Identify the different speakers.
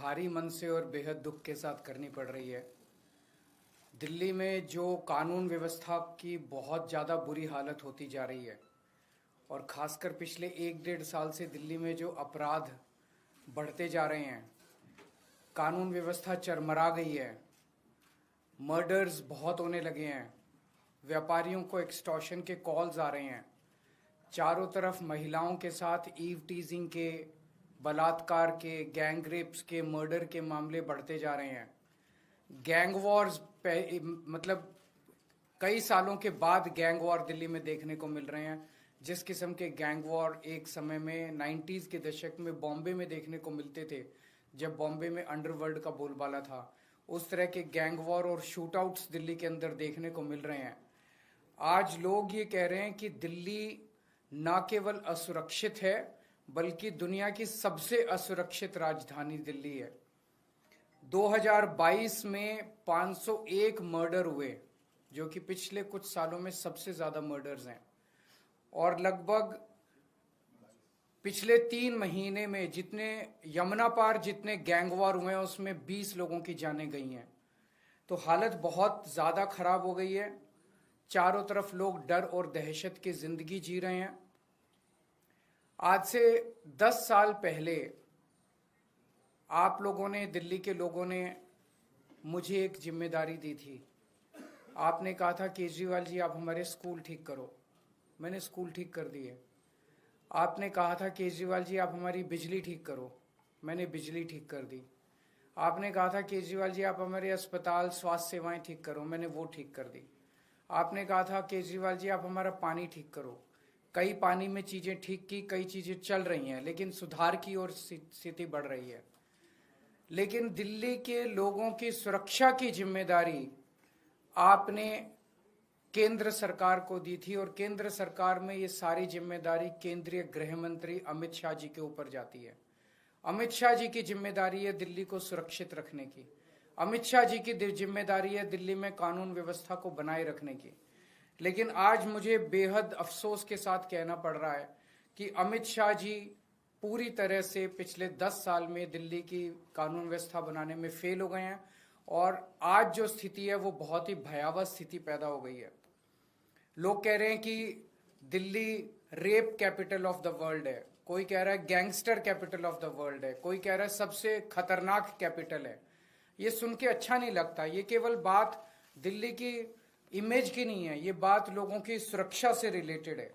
Speaker 1: भारी मन से और बेहद दुख के साथ करनी पड़ रही है। दिल्ली में जो कानून व्यवस्था की बहुत ज़्यादा बुरी हालत होती जा रही है और ख़ासकर पिछले 1-1.5 साल से दिल्ली में जो अपराध बढ़ते जा रहे हैं, कानून व्यवस्था चरमरा गई है, मर्डर्स बहुत होने लगे हैं, व्यापारियों को एक्सटॉर्शन के कॉल्स आ रहे हैं, चारों तरफ महिलाओं के साथ ईव टीजिंग के, बलात्कार के, गैंग रेप्स के, मर्डर के मामले बढ़ते जा रहे हैं। गैंग वॉर्स मतलब कई सालों के बाद गैंग वॉर दिल्ली में देखने को मिल रहे हैं। जिस किस्म के गैंग वॉर एक समय में 90s के दशक में बॉम्बे में देखने को मिलते थे, जब बॉम्बे में अंडरवर्ल्ड का बोलबाला था, उस तरह के गैंग वॉर और शूटआउट्स दिल्ली के अंदर देखने को मिल रहे हैं। आज लोग ये कह रहे हैं कि दिल्ली न केवल असुरक्षित है बल्कि दुनिया की सबसे असुरक्षित राजधानी दिल्ली है। 2022 में 501 मर्डर हुए, जो कि पिछले कुछ सालों में सबसे ज्यादा मर्डर्स हैं, और लगभग पिछले 3 महीने में जितने यमुना पार जितने गैंग वॉर हुए हैं उसमें 20 लोगों की जानें गई हैं। तो हालत बहुत ज्यादा खराब हो गई है। चारों तरफ लोग डर और दहशत की जिंदगी जी रहे हैं। आज से 10 साल पहले आप लोगों ने, दिल्ली के लोगों ने मुझे एक जिम्मेदारी दी थी। आपने कहा था केजरीवाल जी आप हमारे स्कूल ठीक करो। मैंने स्कूल ठीक कर दिए। आपने कहा था केजरीवाल जी आप हमारी बिजली ठीक करो। मैंने बिजली ठीक कर दी। आपने कहा था केजरीवाल जी आप हमारे अस्पताल, स्वास्थ्य सेवाएं ठीक करो। मैंने वो ठीक कर दी। आपने कहा था केजरीवाल जी आप हमारा पानी ठीक करो। कई पानी में चीजें ठीक की, कई चीजें चल रही हैं, लेकिन सुधार की ओर स्थिति बढ़ रही है। लेकिन दिल्ली के लोगों की सुरक्षा की जिम्मेदारी आपने केंद्र सरकार को दी थी और केंद्र सरकार में ये सारी जिम्मेदारी केंद्रीय गृह मंत्री अमित शाह जी के ऊपर जाती है। अमित शाह जी की जिम्मेदारी है दिल्ली को सुरक्षित रखने की। अमित शाह जी की जिम्मेदारी है दिल्ली में कानून व्यवस्था को बनाए रखने की। लेकिन आज मुझे बेहद अफसोस के साथ कहना पड़ रहा है कि अमित शाह जी पूरी तरह से पिछले 10 साल में दिल्ली की कानून व्यवस्था बनाने में फेल हो गए हैं और आज जो स्थिति है वो बहुत ही भयावह स्थिति पैदा हो गई है। लोग कह रहे हैं कि Delhi rape capital of the world है, कोई कह रहा है gangster capital of the world है, कोई कह रहा है सबसे खतरनाक कैपिटल है। ये सुन के अच्छा नहीं लगता। ये केवल बात दिल्ली की इमेज की नहीं है, ये बात लोगों की सुरक्षा से रिलेटेड है।